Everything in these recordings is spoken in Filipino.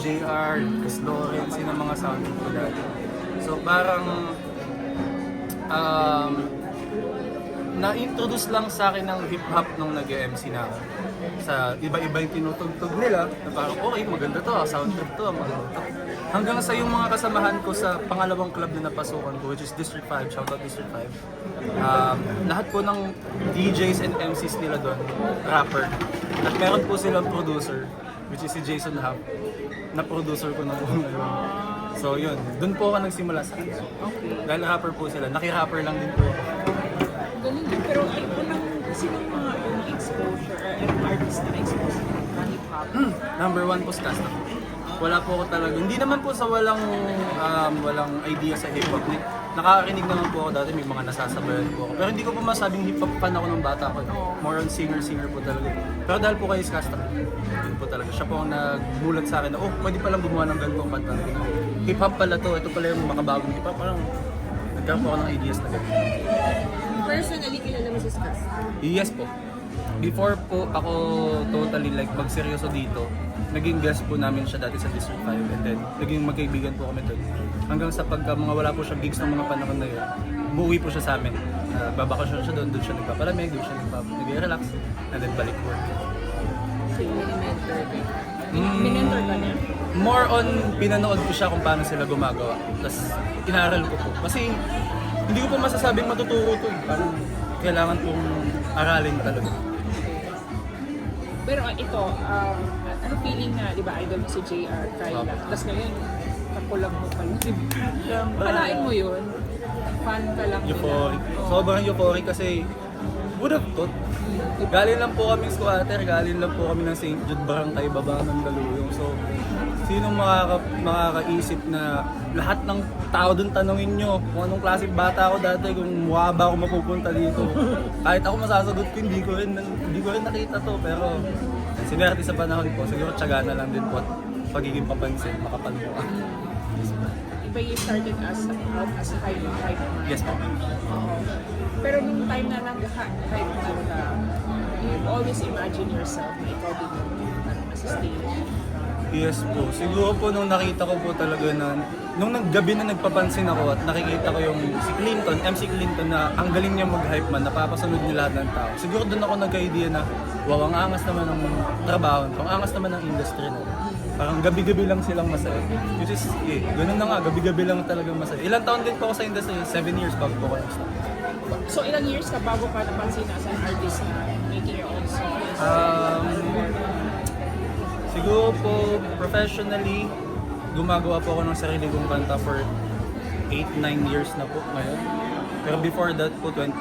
JR, Chris Lawrence, yun ang mga soundtrack ko dati. So parang na-introduce lang sa akin ng hip-hop nung nag-MC na ako. Sa iba-iba yung tinutugtog nila, na parang okay, maganda to, soundtrack to, maganda to. Hanggang sa yung mga kasamahan ko sa pangalawang club na napasukan ko, which is District 5, shoutout District 5. Lahat po ng DJs and MCs nila doon, rapper. At meron po silang producer, which is si Jason Hub, na producer ko nung una yun. So yun, doon po ako nagsimula sa kanila. Dahil rapper po sila, naki-rapper lang din po ako. Galing yun, pero ay unang sinong mga unang exposure or artist na exposure na hip-hop? Number one po, Skasta. Wala po ako talaga. Hindi naman po sa walang idea sa hip-hop. Nakakarinig naman po ako dati, may mga nasasabayan po ako. Pero hindi ko po masabing hip-hop fan ako nung bata ko. More on singer-singer po talaga. Pero dahil po kay Skasta, yun po talaga. Siya po ang nagmulat sa akin na, pwede palang gumawa ng ganitong kanta. Hip-hop pala to, ito pala yung makabagong hip-hop. Parang nagkaroon po ako ng ideas na ganito. Personally, kilala mo si Skas? Yes po. Before po ako totally like magseryoso dito, naging guest po namin siya dati sa District 5 and then naging magkaibigan po kami doon. Hanggang sa pagka mga wala po siya gigs ng mga panahon na yun, umuwi po siya sa amin. Babakasyon siya doon siya nagpapalamig, doon siya nag-relax, and then balik work. So, yung mentor din. Minentor ka niya? More on, pinanood ko siya kung paano sila gumagawa. Tapos, inaral ko po. Kasi, hindi ko po masasabing matuturo to. Parang, kailangan pong aralin talaga. Pero ito, ano feeling na, di ba, idol mo si JR, Kyla, tapos ngayon, kakulang mo pa yun. Kalain mo yun, fan ka lang Euphoric. nila. Sobrang euphoric kasi, would have thought. Galing lang po kami squatter, galing lang po kami ng St. Jude Barangay, baba ng Daluyong. So, sino makakaisip na lahat ng tao doon tanongin nyo kung anong klaseng bata ako dati, kung mukha ba ako mapupunta dito. Kahit ako masasagot ko, hindi ko rin nakita to. Pero, sinerte sa panahon po, siguro tiyaga na lang din po at pagiging papansin, makapalmukha. Iba you started as hype man. Yes po. Pero nung time na hype man ka, you always imagine yourself na ikaw din yung parang nasa stage. Yes po. Siguro po nung nakita ko po talaga na nung gabi na nagpapansin ako at nakikita ko yung si Clinton, MC Clinton na ang galing niya mag-hype man, napapasunod niya lahat ng tao. Siguro doon ako nagka-idea na wow, ang angas naman ng trabaho, ang angas naman ng industry na. Parang gabi-gabi lang silang masaya. Which is, ganun na nga, gabi-gabi lang talagang masaya. Ilang taon din po ako sa industry, 7 years bago po ako nag-start. So ilang years ka bago ka napansin as an artist na making your own songs? Siguro po, professionally, gumagawa po ako ng sarili kong kanta for 8-9 years na po ngayon. Pero before that po, anong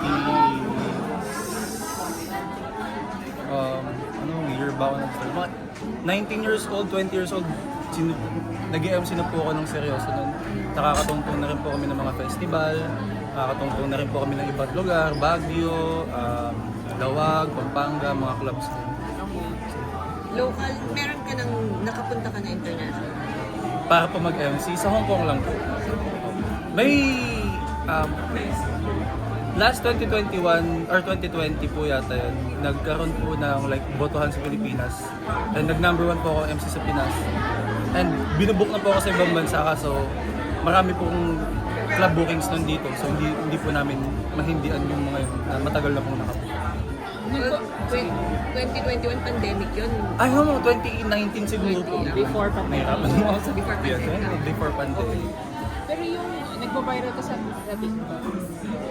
year ba ako nag-start? 19 years old, 20 years old, nag-MC na po ako ng seryoso nun. Nakakatungtong na rin po kami ng mga festival, nakakatungtong na rin po kami ng ibang lugar, Baguio, Lawag, Pampanga, mga clubs. Local, meron ka nang nakapunta ka na international? Para po mag-MC, sa Hong Kong lang po. May last 2021 or 2020 po yata yun, nagkaroon po ng like botohan sa Pilipinas. And nag-number 1 po ako MC sa Pinas. And binubook na po ako sa ibang bansa kaso marami pong club bookings nun dito. So hindi po namin mahindian yung mga yun na matagal na pong nakabook. 2021 pandemic yun. Ay, 2019 siguro po. Before pa may Mahirapan mo ako sa Before pandemic. before pandemic. Pero yung nagbabiral ka sa TikTok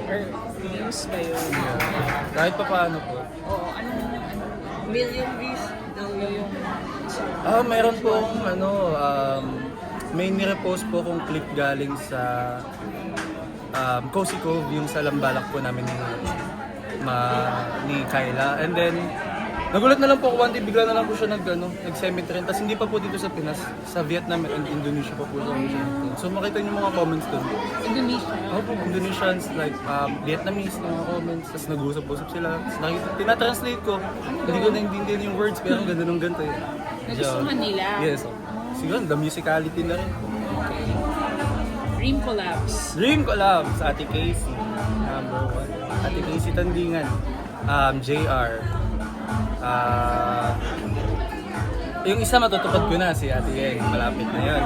or news ba yun? Kahit pa paano po. Oo, anong Million views daw yung Mayroon po akong may nirepost po akong clip galing sa Cozy Cove, yung sa Lambalak po namin ni Kyla. And then, nagulat na lang po ako one day, bigla na lang po siya nag-cemetery. Tapos hindi pa po dito sa Pinas, sa Vietnam and Indonesia pa po siya. So makita niyo mga comments doon. Indonesia? Po, Indonesians, like Vietnamese na mga comments. Tapos nag-usap-usap sila. Tapos tinatranslate ko. Hindi ko naintindihan yung words, pero ang ganda ng ganito eh. Nagustuhan nila? Yes. Siguro, the musicality na rin. Okay. Dream collabs. Dream collab sa Ate Casey. Number 1. Ate Casey Tandingan. JR. Yung isa matutupad ko na, si Ate Yeng. Malapit na yan.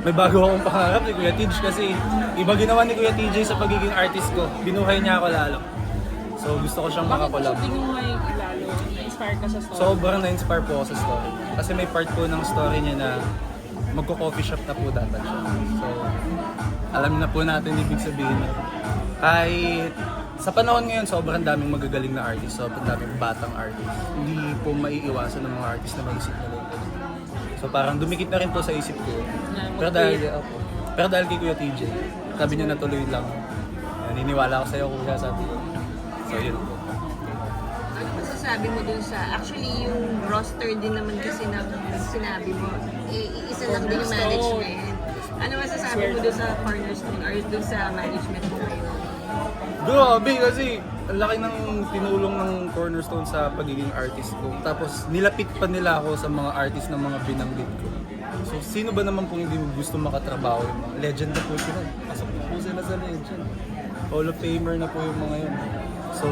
May bago akong pangarap ni Kuya Tij kasi iba ginawa ni Kuya TJ sa pagiging artist ko. Binuhay niya ako lalo. So gusto ko siyang Bakit mo makakolab. sa tingin mo ay lalo na-inspire ka sa story? Sobrang na-inspire po ako sa story. Kasi may part po ng story niya na magko-coffee shop na po dapat siya. So, alam na po natin ibig sabihin. Kahit sa panahon ngayon, sobrang daming magagaling na artist, sobrang daming batang artist. Hindi po maiiwasan ng mga artist na maisip na lang. So parang dumikit na rin po sa isip ko. Pero dahil kay Kuya TJ, sabi niya natuloy lang. Naniniwala ako sa'yo kuya, sabi ko. So yun po. Ano masasabi mo dun sa, actually yung roster din naman kasi na sinabi mo, isa lang din yung management. Ano masasabi mo dun sa cornerstone or dun sa management mo ngayon? Grabe kasi ang laki ng tinulong ng Cornerstone sa pagiging artist ko. Tapos nilapit pa nila ako sa mga artist ng mga binanggit ko. So sino ba naman kung hindi gusto makatrabaho yung mga legend na po sila. Pasok po sila sa legend. Hall of Famer na po yung mga yun. So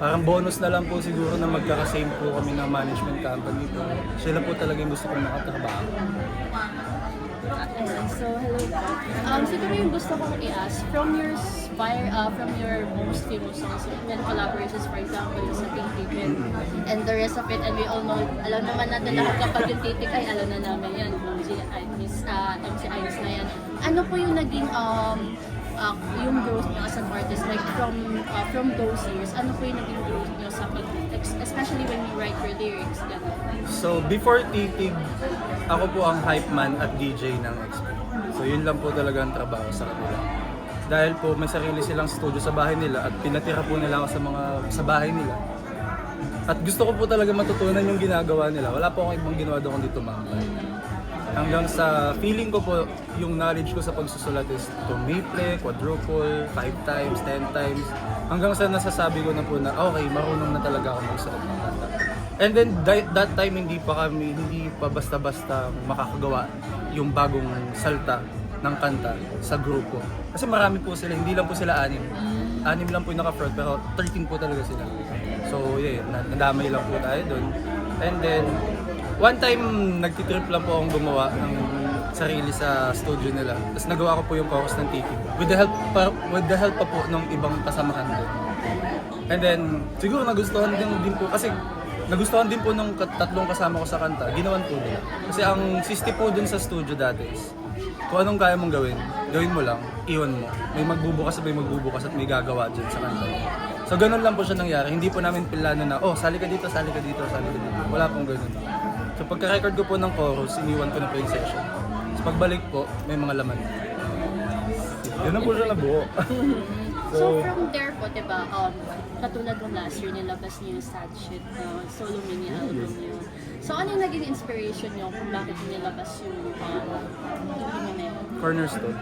parang bonus na lang po siguro na magkaka-same po kami ng management company po. Sila po talaga yung gusto kong makatrabaho. So, hello po. Siguro yung gusto kong i-ask, from your most famous songs and collaborations, for example, sa Titik and the rest of it, and we all know, alam naman natin lahat kapag yung Titik ay alam na namin yan, MC Ives na yan. Ano po yung naging yung growth niyo as an artist, like from those years, ano po yung naging growth niyo sa especially when you write your lyrics, gano'n? So before Titig, ako po ang hype man at DJ ng XP. So yun lang po talaga ang trabaho sa kanila. Dahil po may sarili silang studio sa bahay nila at pinatira po nila ako sa bahay nila. At gusto ko po talaga matutunan yung ginagawa nila. Wala po akong ibang ginawa doon kundi tumambay. Hanggang sa feeling ko po, yung knowledge ko sa pagsusulat is tumiple, quadruple, 5 times, 10 times. Hanggang sa nasasabi ko na po na okay, marunong na talaga ako magsulat ng kanta. And then that time hindi pa basta-basta makakagawa yung bagong salta ng kanta sa grupo. Kasi marami po sila, hindi lang po sila 6. 6 lang po yung naka-front pero 13 po talaga sila. So yeah, nadamay lang po tayo doon. And then one time nagtitrip lang po akong gumawa ng sarili sa studio nila. Tapos nagawa ko po yung chorus ng Tiki with the help pa po ng ibang kasamahan doon. And then siguro nagustuhan din po kasi nagustuhan din po ng tatlong kasama ko sa kanta, ginawan po nila. Kasi ang sisti po dun sa studio dati is, kung anong kaya mong gawin mo lang, iwan mo. May magbubukas at may gagawa dyan sa kanta. So ganun lang po siya nangyari. Hindi po namin plano na, sali ka dito, sali ka dito, sali ka dito. Wala pong ganun. So pagka-record ko po ng chorus, iniwan ko na po yung session. So pagbalik po, may mga laman. Ganun po siya nabuo. So from there po, diba, katulad ng last year, nilabas niyo yung Sad Shit solo mini album niyo. So ano yung naging inspiration niyo kung bakit nilabas yung album na yun? Cornerstone.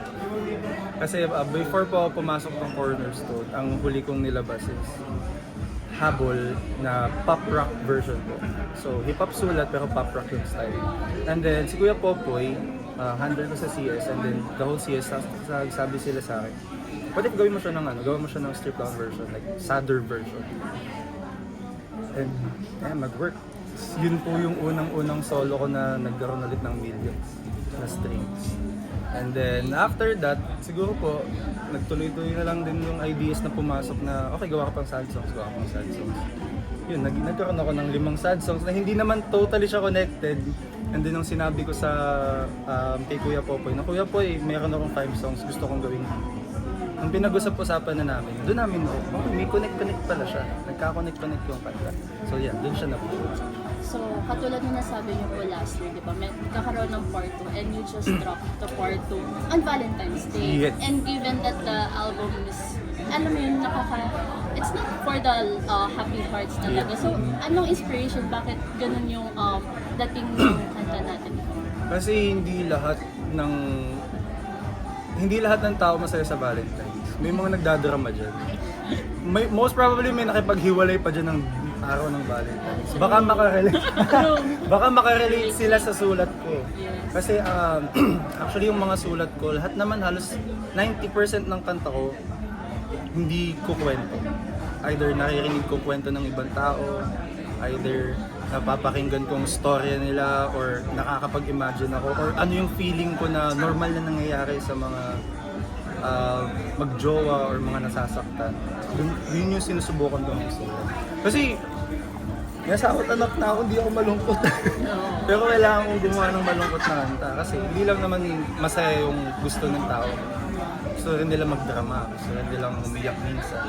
Kasi before po ako pumasok ng Cornerstone, ang huli kong nilabas is Habol na pop rock version po. So hip-hop sulat pero pop rock yung style. And then si Kuya Popoy, handle ko sa CS, and then the whole CS, sabi sila sa akin, what if gawin mo siya ng stripped down version, like sadder version. And nag-work. Yun po yung unang solo ko na nagkaroon ulit ng millions na strings. And then after that, siguro po, nagtuloy-tuloy na lang din yung ideas na pumasok na, okay, gawa ka pang sad songs. Yun, nagkaroon ako ng 5 sad songs na hindi naman totally siya connected. And then nung sinabi ko sa kay Kuya Popoy, na Kuya Poy, mayroon akong 5 songs gusto kong gawin. Ang pinag-usap-usapan na namin, doon namin may connect pala siya. Nagka-connect yung kanta. So yeah, doon siya na po. So, katulad na nasabi niyo po last year, di ba, may kakaroon ng part 2 and you just dropped the part 2 on Valentine's Day. Yes. And given that the album is, alam mo yun, it's not for the happy hearts talaga. So, anong inspiration? Bakit ganun yung dating ng kanta natin? Kasi hindi lahat ng tao masaya sa Valentine's. May mga nagdadrama dyan. Most probably may nakipaghiwalay pa dyan ng araw ng Valentine's. Baka makarelate sila sa sulat ko. Kasi actually yung mga sulat ko, lahat naman halos 90% ng kanta ko hindi ko kwento. Either naririnig ko kwento ng ibang tao, either napapakinggan kong storya nila or nakakapag-imagine ako or ano yung feeling ko na normal na nangyayari sa mga magjowa or mga nasasaktan. Yun yung sinusubukan kong isulat. Kasi nasa akot anak na ako, hindi ako malungkot. Pero kailangan kong gumawa ng malungkot na kanta kasi hindi lang naman masaya yung gusto ng tao. Gusto rin nila magdrama, gusto rin nilang umiyak minsan.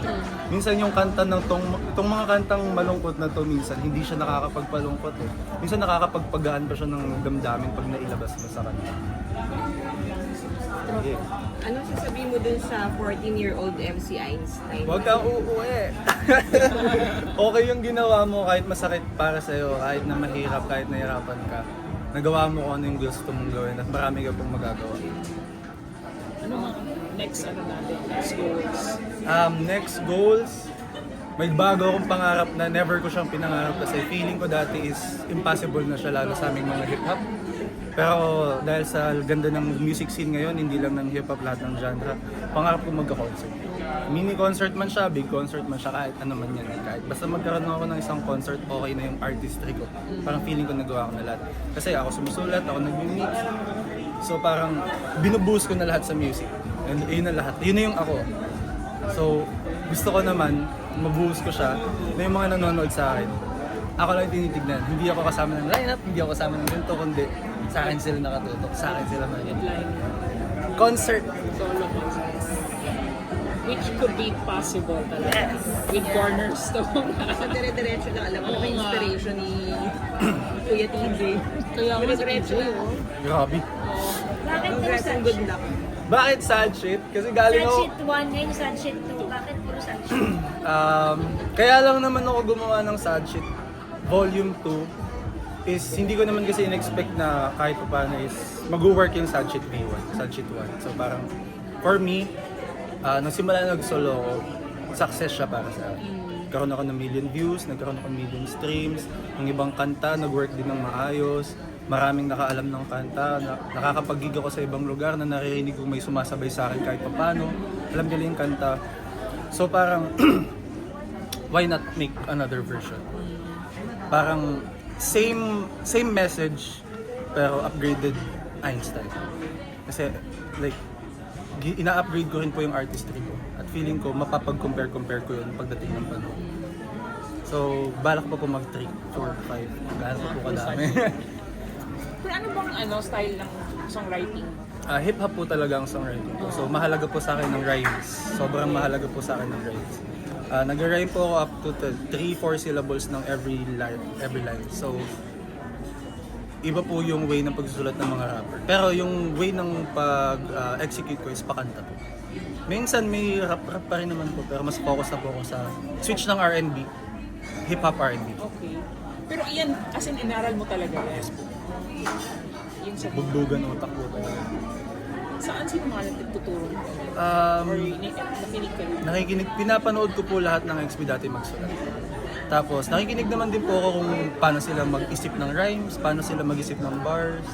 Minsan yung kanta ng tong mga kantang malungkot na to minsan, hindi siya nakakapagpalungkot eh. Minsan nakakapagpagaan pa siya ng damdamin pag nailabas mo sa kanta. Yeah. Ano sasabihin mo dun sa 14-year-old MC Einstein? Huwag kang uuwi. Okay yung ginawa mo kahit masakit para sa'yo, kahit na mahirap, kahit nahirapan ka. Nagawa mo kung ano yung gusto mong gawin at marami ka pong magagawa. Ano mga next next goals? Next goals, may bago akong pangarap na never ko siyang pinangarap kasi feeling ko dati is impossible na siya lalo sa aming mga hip-hop. Pero dahil sa ganda ng music scene ngayon, hindi lang ng hip-hop, lahat ng genre, pangarap ko magka-concert. Mini concert man siya, big concert man siya, kahit ano man yan. Kahit basta magkaroon ako ng isang concert, okay na yung artistry ko. Parang feeling ko nagawa ko na lahat. Kasi ako sumusulat, ako nag-mix. So parang binubuhos ko na lahat sa music. And yun na lahat. Yun na yung ako. So gusto ko naman, mabuhos ko siya na yung mga nanonood sa akin. Ako lang tinitignan. Hindi ako kasama ng lineup, hindi ako kasama ng ganito, kundi sa akin sila nakatutok, sa akin sila makinig. Headline, Concert! solo concerts. Which could be possible talaga. With Cornerstone. Sa dire-diretso na alam mo Oo na nga. inspiration ni Kuya TJ. Kaya nga si Dire-diretso TJ, na. oh. Grabe. Bakit puro Congrats and sad good shit? luck. Bakit sad shit? Kasi galing Sad ako... shit 1, ngayon sad shit 2. Bakit puro sad shit? Kaya lang naman ako gumawa ng sad shit volume 2 is hindi ko naman kasi in-expect na kahit pa paano is mag-work yung sad shit V1, sad shit 1. So parang for me, nung simula na nag-solo ako, success siya para sa akin. Nagkaroon ako ng million views, nagkaroon ako ng million streams, ng ibang kanta, nag-work din ng maayos, maraming nakaalam ng kanta, nakakapag-gig ako sa ibang lugar na naririnig kong may sumasabay sa akin kahit paano, alam nila yung kanta. So parang, why not make another version? Parang same message pero upgraded Einstein. Kasi like ina-upgrade ko rin po yung artistry ko at feeling ko mapapag-compare ko yun pagdating ng panahon. So balak pa po mag-3, 4, 5. Gaano pa po kadami. Pero ano bang style ng songwriting? Hip-hop po talaga ang songwriting ko. So mahalaga po sa akin ng rhymes. Sobrang mahalaga po sa akin ng rhymes. Nag-rhyme po ako up to 3-4 syllables ng every line. So, iba po yung way ng pagsusulat ng mga rapper. Pero yung way ng pag-execute ko is pakanta po. Minsan may rap pa rin naman po, pero mas focus na po ako sa switch ng R&B, hip-hop R&B. Okay. Pero iyan, as in inaral mo talaga yan? Yes po. Yung sa Bugbugan utak po talaga. Saan sino mga nagtuturo mo? Or nakinig ka rin? Nakikinig, pinapanood ko po lahat ng XP dati magsulat. Tapos nakikinig naman din po ako kung paano sila mag-isip ng rhymes, paano sila mag-isip ng bars,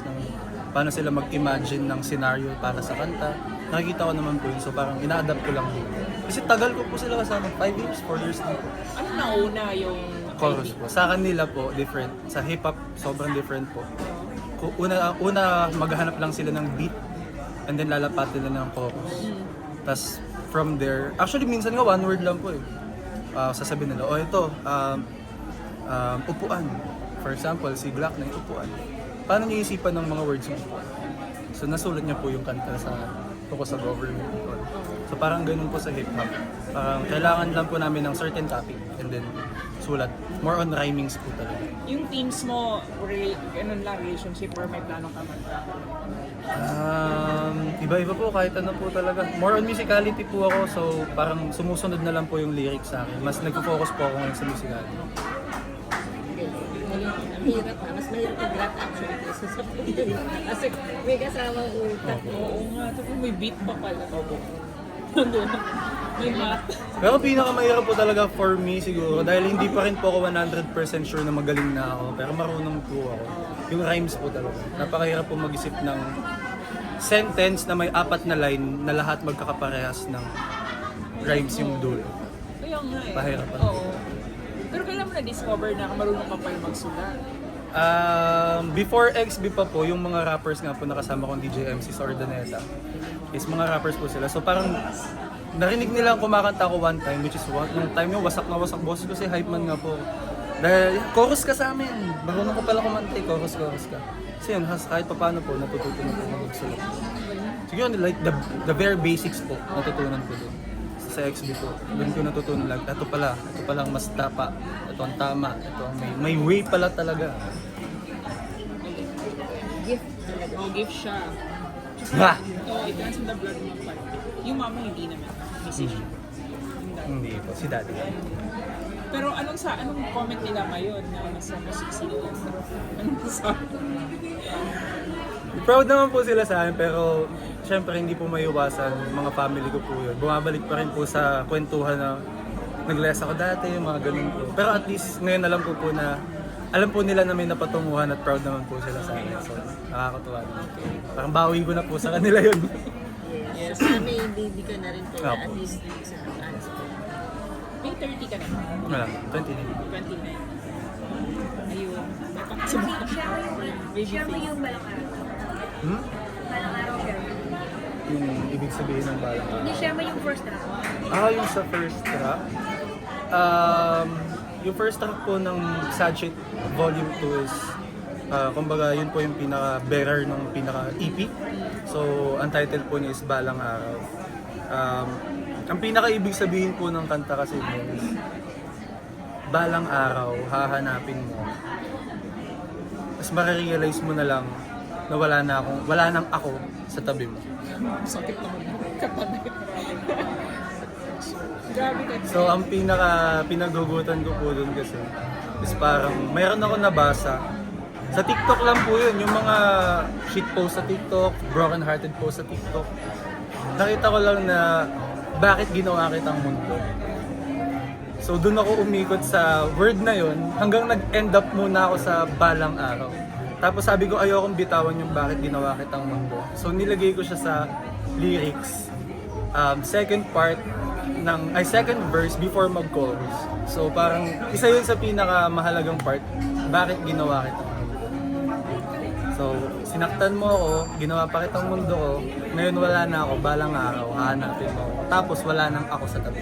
paano sila mag-imagine ng scenario para sa kanta. Nakikita ko naman po yun, so parang ina-adapt ko lang po. Kasi tagal ko po sila kasama, 5 years, 4 years na po. Ano nauna yung Chorus po. Sa kanila po, different. Sa hip-hop, sobrang different po. Una maghahanap lang sila ng beat, and then lalapat nila ng chorus. Tapos from there, actually minsan nga one word lang po eh. Sasabihin nila, ito, upuan. For example, si Glock na upuan. Paano niya isipan ng mga words yung upuan? So nasulat niya po yung kanta sa tungkol sa government. So parang ganun po sa hip-hop. Parang kailangan lang po namin ng certain topic and then sulat. More on rhymings po talaga. yung teams mo, ganun lang, relationship or may plano ka man? Iba-iba po, kahit ano po talaga. More on musicality po ako, so parang sumusunod na lang po yung lyrics sa akin. Mas nagpo-focus po ako ngayon sa musicality. Ang hirap na. Mas mahirap mag-rap actually kaysa sa pagdali. Kasi may kasamang utak. Oo nga, tapos may beat pa pala. Opo. May math. Pero pinakamahirap po talaga for me siguro, dahil hindi pa rin po ako 100% sure na magaling na ako, pero marunong po ako. Yung rhymes po talaga. Napakahirap po mag-isip ng sentence na may 4 na line na lahat magkakaparehas ng rhymes yung dulo. Kaya nga eh. Pahirapan. Oo. Pero kailan mo na-discover na marunong ka pala magsulat? Before XB pa po, yung mga rappers nga po nakasama kong DJ MC sa Ordaneta is mga rappers po sila. So parang narinig nila kumakanta ko one time, which is nung time yun, wasak na wasak boss ko si Hype Man nga po. Dahil, chorus ka sa amin. Marunong ko pala kumanta, chorus ka. So yun, kahit pa paano po, natutunan po magsulat. Siguro like the very basics po, natutunan ko doon. Sa XB po, doon ko natutunan lang, ito pala ang mas tapa, ito ang tama, ito ang may way pala talaga. Gift talaga. O, gift siya. Ha! Oo, it runs in the blood mo pala. Yung mama hindi naman. Musician. Yung dad. Hindi po, si daddy. Pero anong comment nila ngayon na nasa music scene? Anong sabi? Proud naman po sila sa akin, pero syempre hindi po maiwasan, mga family ko po yun. Bumabalik pa rin po sa kwentuhan na nag-less ako dati, yung mga ganun po. Pero at least ngayon alam ko po na, alam po nila na may napatunguhan at proud naman po sila sa akin. So, nakakatuwa naman po. Parang bawin ko na po sa kanila yun. Yes. So, may baby ka na rin kaya Opo. at least sa fans ko. May 30 ka na. Wala, 29. 29. Ayun. May Siya mo Baby yung face. balang araw. Hmm? Balang araw siya. Yung ibig sabihin ng balang araw. Hindi siya mo yung first track. Yung sa first track. Yung first track po ng Sad Shit Volume 2 is kumbaga yun po yung pinaka-bearer ng pinaka-EP. So, ang title po niya is Balang Araw. Ang pinaka-ibig sabihin po ng kanta kasi niya is balang araw, hahanapin mo. Tapos marirealize mo na lang na wala nang ako sa tabi mo. Sakit naman. Kapatid. Grabe ka. So ang pinaghugutan ko po doon kasi is parang mayroon ako nabasa. Sa TikTok lang po yun, yung mga shit post sa TikTok, broken hearted post sa TikTok. Nakita ko lang na bakit ginawa kitang mundo. So doon ako umikot sa word na yun hanggang nag-end up muna ako sa balang araw. Tapos sabi ko ayokong bitawan yung bakit ginawa kitang mundo. So nilagay ko siya sa lyrics. Second verse before mag-chorus. So parang isa yun sa pinakamahalagang part, bakit ginawa kitang mundo. So sinaktan mo ako, ginawa pa kitang mundo ko, ngayon wala na ako, balang araw, hahanapin mo ako. Tapos wala nang ako sa tabi.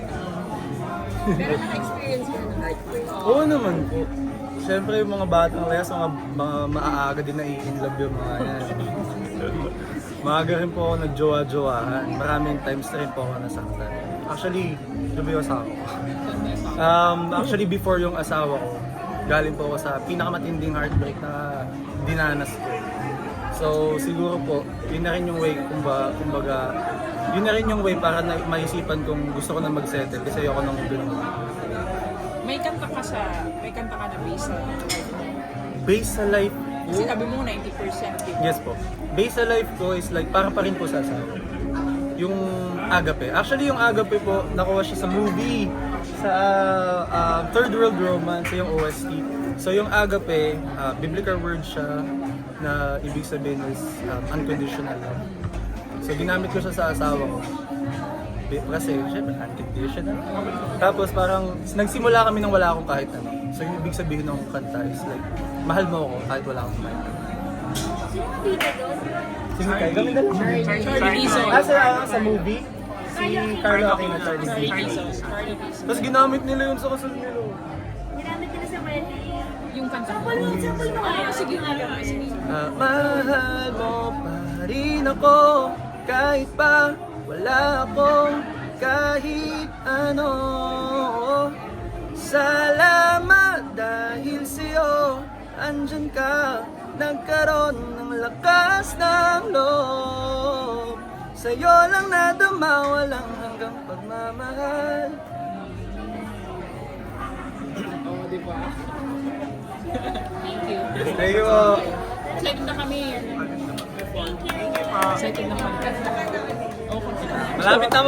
Pero na-experience ka ng heartbreak. Oo naman po. Siyempre yung mga batang layas, mga maaaga din na i-inlove yung mga yan. Maaga rin po ako nagjowa-jowahan. Maraming times na rin po ako nasaktan. Actually, sabi ko asawa ko. Actually, before yung asawa ko, galing po ako sa pinakamatinding heartbreak na dinanas ko. So, siguro po, yun na rin yung way, kumbaga, yun na rin yung way para na maisipan kung gusto ko na mag-settle kasi ayoko nang ganun. May kanta ka na based sa life mo. Based sa life ko, Kasi sabi mo 90%. Diba? yes po. Based sa life ko is like, para pa rin po sa asawa. Yung Agape. Actually, yung Agape po, nakuha siya sa movie. Sa Third World Romance, yung OST. So yung Agape, biblical word siya na ibig sabihin is unconditional love. So ginamit ko siya sa asawa ko. Kasi syempre unconditional. Tapos parang nagsimula kami nang wala akong kahit ano. So yung ibig sabihin ng kanta is like, mahal mo ako kahit wala akong kahit ano. Sino ang bida doon? Sige kayo, kami dalawa. Charlie Dizon. Sa movie, si Carlo Aquino, Charlie Dizon. Charlie Dizon. Tapos ginamit nila yun sa kasal nila. Ginamit nila sa wedding. Yung kanta. Sample mo nga. Sige nga. Sige. Mahal mo pa rin ako kahit pa wala akong kahit ano. Salamat dahil sa'yo andyan ka, nagkaroon ng lakas ng loob. Sa'yo lang nadama, walang hanggang pagmamahal. Oo, di ba? Thank you. Thank you po. Excited na kami. Thank you. Excited na kami. Oo, Malapit na